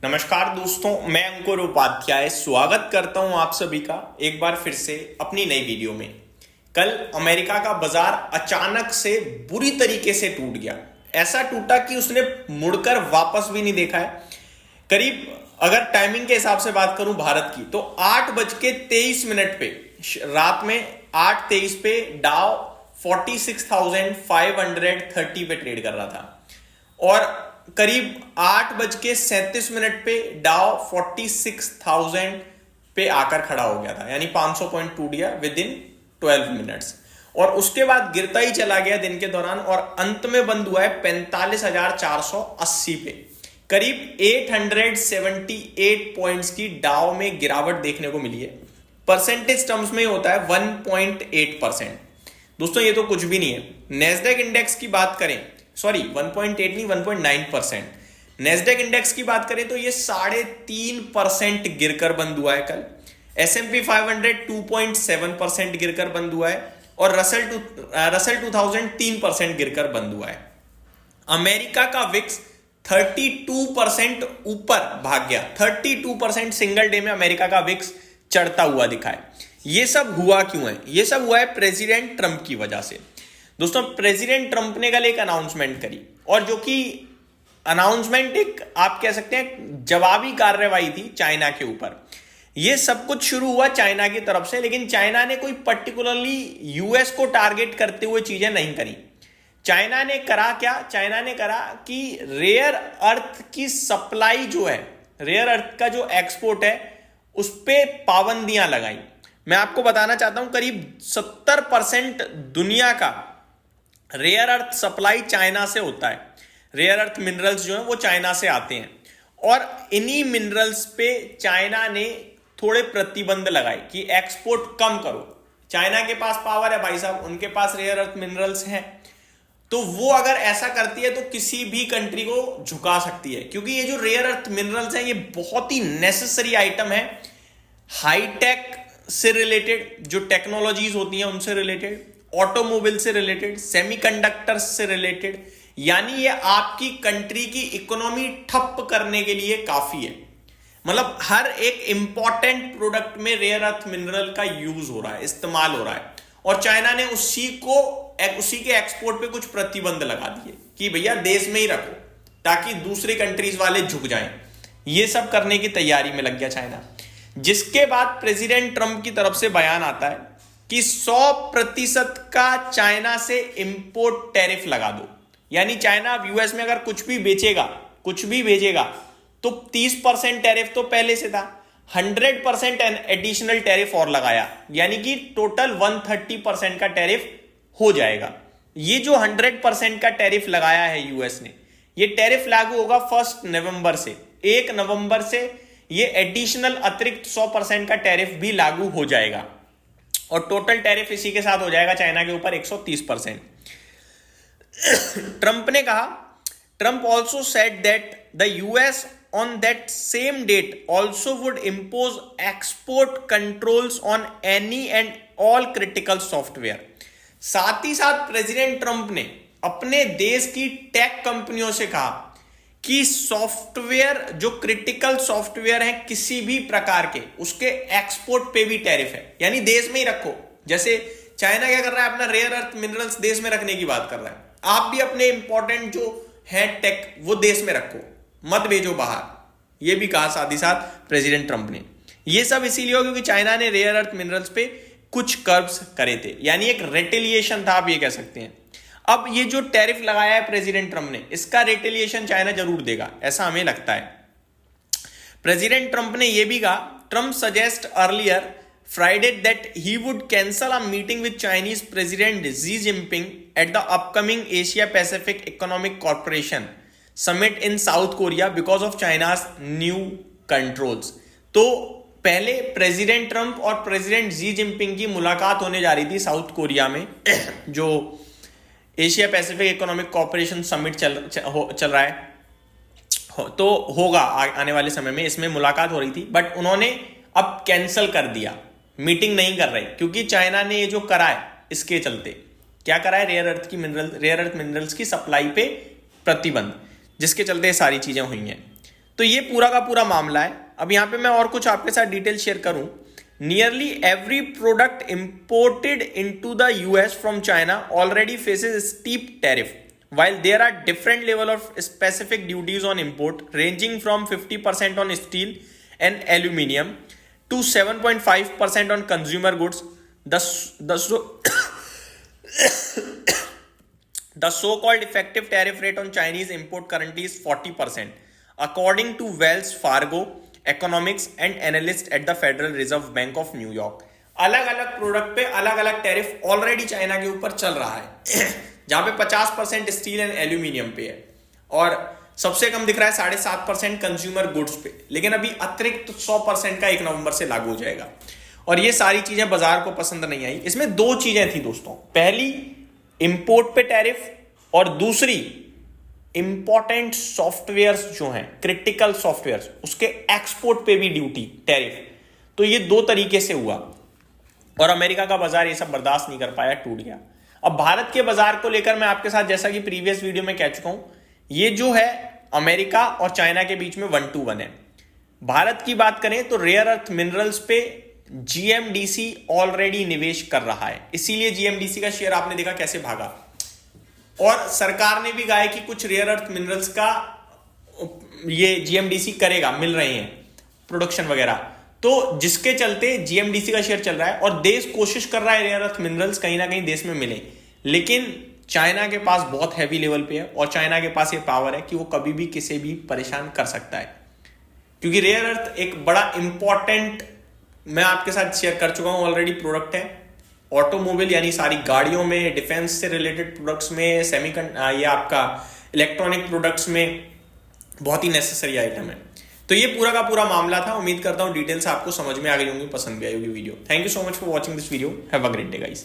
नमस्कार दोस्तों, मैं अंकुर उपाध्याय स्वागत करता हूं आप सभी का एक बार फिर से अपनी नई वीडियो में। कल अमेरिका का बाजार अचानक से बुरी तरीके से टूट गया। ऐसा टूटा कि उसने मुड़कर वापस भी नहीं देखा है। करीब अगर टाइमिंग के हिसाब से बात करूं भारत की, तो 8:23 पे रात में 8:23 पे डाउ 46,530 पे ट्रेड कर रहा था और करीब 8:37 पे डाउ 46,000 पे आकर खड़ा हो गया था, यानी 500 पॉइंट टूट गया विद इन 12 मिनट्स। और उसके बाद गिरता ही चला गया दिन के दौरान और अंत में बंद हुआ है 45,480 पे। करीब 878 पॉइंट्स की डाउ में गिरावट देखने को मिली है। परसेंटेज टर्म्स में होता है 1.8%। दोस्तों, ये तो कुछ भी नहीं है। नेस्डैक इंडेक्स की बात करें, 1.8 नहीं 1.9%। नेस्डैक इंडेक्स की बात करें तो ये 3.5% गिरकर बंद हुआ है कल। S&P 500 2.7% गिरकर बंद हुआ है और रसल 2000 3% गिरकर बंद हुआ है। अमेरिका का विक्स 32% ऊपर भाग गया। 32% सिंगल डे में अमेरिका का विक्स चढ़ता हुआ दिखा है। ये सब हुआ क्यों है? ये सब हुआ है प्रेसिडेंट ट्रंप की वजह से। दोस्तों, प्रेसिडेंट ट्रंप ने कल एक अनाउंसमेंट करी और जो कि अनाउंसमेंट एक आप कह सकते हैं जवाबी कार्रवाई थी चाइना के ऊपर। यह सब कुछ शुरू हुआ चाइना की तरफ से, लेकिन चाइना ने कोई पर्टिकुलरली यूएस को टारगेट करते हुए चीजें नहीं करी। चाइना ने करा क्या? चाइना ने करा कि रेयर अर्थ की सप्लाई जो है, रेयर अर्थ का जो एक्सपोर्ट है, उस पर पाबंदियां लगाई। मैं आपको बताना चाहता हूं करीब 70% दुनिया का रेयर अर्थ सप्लाई चाइना से होता है। रेयर अर्थ मिनरल्स जो हैं वो चाइना से आते हैं और इन्हीं मिनरल्स पे चाइना ने थोड़े प्रतिबंध लगाए कि एक्सपोर्ट कम करो। चाइना के पास पावर है भाई साहब, उनके पास रेयर अर्थ मिनरल्स हैं, तो वो अगर ऐसा करती है तो किसी भी कंट्री को झुका सकती है, क्योंकि ये जो रेयर अर्थ मिनरल्स हैं ये बहुत ही नेसेसरी आइटम है। हाईटेक से रिलेटेड जो टेक्नोलॉजीज होती हैं उनसे रिलेटेड, ऑटोमोबाइल से रिलेटेड, सेमीकंडक्टर्स से रिलेटेड, यानी ये आपकी कंट्री की इकोनॉमी ठप करने के लिए काफी है। मतलब हर एक इंपॉर्टेंट प्रोडक्ट में रेयर अर्थ मिनरल का यूज हो रहा है, इस्तेमाल हो रहा है, और चाइना ने उसी के एक्सपोर्ट पे कुछ प्रतिबंध लगा दिए कि भैया देश में ही रखो ताकि दूसरी कंट्रीज वाले झुक जाएं। ये सब करने की तैयारी में लग गया चाइना, जिसके बाद प्रेसिडेंट ट्रंप की तरफ से बयान आता है कि 100% का चाइना से इंपोर्ट टैरिफ लगा दो। यानी चाइना यूएस में अगर कुछ भी बेचेगा, कुछ भी भेजेगा, तो 30% टैरिफ तो पहले से था, 100% एडिशनल टैरिफ और लगाया, यानी कि टोटल 130% का टैरिफ हो जाएगा। ये जो 100% का टैरिफ लगाया है यूएस ने, ये टैरिफ लागू होगा 1 नवंबर से। 1 नवंबर से ये एडिशनल अतिरिक्त 100% का टैरिफ भी लागू हो जाएगा और टोटल टैरिफ इसी के साथ हो जाएगा चाइना के ऊपर 130%। ट्रंप ने कहा, Trump also said that the US on that same date also would impose export controls on any and all critical software. साथ ही साथ प्रेसिडेंट ट्रंप ने अपने देश की टेक कंपनियों से कहा कि सॉफ्टवेयर जो क्रिटिकल सॉफ्टवेयर है किसी भी प्रकार के, उसके एक्सपोर्ट पे भी टैरिफ है, यानी देश में ही रखो। जैसे चाइना क्या कर रहा है, अपना रेयर अर्थ मिनरल्स देश में रखने की बात कर रहा है, आप भी अपने इंपॉर्टेंट जो है टेक वो देश में रखो, मत भेजो बाहर। ये भी कहा साथ ही साथ प्रेसिडेंट ट्रंप ने। ये सब इसीलिए क्योंकि चाइना ने रेयर अर्थ मिनरल्स पे कुछ कर्ब्स करे थे, यानी एक रिटेलिएशन था, आप ये कह सकते हैं। अब ये जो टैरिफ लगाया है प्रेसिडेंट ट्रंप ने, इसका रिटेलिएशन चाइना जरूर देगा, ऐसा हमें लगता है। प्रेसिडेंट ट्रंप ने यह भी कहा, Trump suggest earlier Friday that he would cancel a meeting with Chinese president Xi Jinping at the upcoming Asia Pacific economic corporation summit in south Korea because of China's new controls. तो पहले president Trump और president Xi Jinping की मुलाकात होने जा रही थी south Korea में, जो Asia Pacific economic corporation summit चल रहा है, तो होगा आने वाले समय में, इसमें मुलाकात हो रही थी, बट उन्होंने अब कैंसिल कर दिया, मीटिंग नहीं कर रहे, क्योंकि चाइना ने ये जो करा है इसके चलते। क्या करा है? रेयर अर्थ मिनरल्स की सप्लाई पे प्रतिबंध, जिसके चलते सारी चीजें हुई हैं। तो ये पूरा का पूरा मामला है। अब यहां पे मैं और कुछ आपके साथ डिटेल शेयर करूं। Nearly every product imported into the US from China already faces steep tariff, while there are different level of specific duties on import ranging from 50% on steel and aluminium to 7.5% on consumer goods. The so-called effective tariff rate on Chinese import currently is 40%, according to Wells Fargo Economics and analysts at the Federal Reserve Bank of New York. अलग अलग product पे अलग अलग tariff already China के ऊपर चल रहा है जहां पे 50% स्टील एंड एल्यूमिनियम पे है और सबसे कम दिख रहा है 7.5% कंज्यूमर गुड्स पे, लेकिन अभी अतिरिक्त 100% का 1 नवंबर से लागू हो जाएगा। और ये सारी चीजें बाजार को पसंद नहीं आई। इसमें दो चीजें थी दोस्तों, पहली इंपोर्ट पे टैरिफ और दूसरी इंपॉर्टेंट सॉफ्टवेयर्स जो हैं, क्रिटिकल सॉफ्टवेयर्स, उसके एक्सपोर्ट पे भी ड्यूटी टैरिफ। तो ये दो तरीके से हुआ और अमेरिका का बाजार ये सब बर्दाश्त नहीं कर पाया, टूट गया। अब भारत के बाजार को लेकर मैं आपके साथ, जैसा कि प्रीवियस वीडियो में कह चुका हूं, ये जो है अमेरिका और चाइना के बीच में 1-1 है। भारत की बात करें तो रेयर अर्थ मिनरल्स पे जीएमडीसी ऑलरेडी निवेश कर रहा है, इसीलिए जीएमडीसी का शेयर आपने देखा कैसे भागा। और सरकार ने भी कहा है कि कुछ रेयर अर्थ मिनरल्स का ये जीएमडीसी करेगा, मिल रहे हैं प्रोडक्शन वगैरह, तो जिसके चलते जीएमडीसी का शेयर चल रहा है। और देश कोशिश कर रहा है रेयर अर्थ मिनरल्स कहीं ना कहीं देश में मिले, लेकिन चाइना के पास बहुत हैवी लेवल पे है और चाइना के पास ये पावर है कि वो कभी भी किसी भी परेशान कर सकता है, क्योंकि रेयर अर्थ एक बड़ा इंपॉर्टेंट, मैं आपके साथ शेयर कर चुका हूं ऑलरेडी, प्रोडक्ट है ऑटोमोबाइल यानी सारी गाड़ियों में, डिफेंस से रिलेटेड प्रोडक्ट्स में, ये आपका इलेक्ट्रॉनिक प्रोडक्ट्स में बहुत ही नेसेसरी आइटम है। तो ये पूरा का पूरा मामला था। उम्मीद करता हूं डिटेल्स आपको समझ में आ गई होंगी, पसंद भी आई होगी video. Thank you so much for watching this video. Have a great day guys.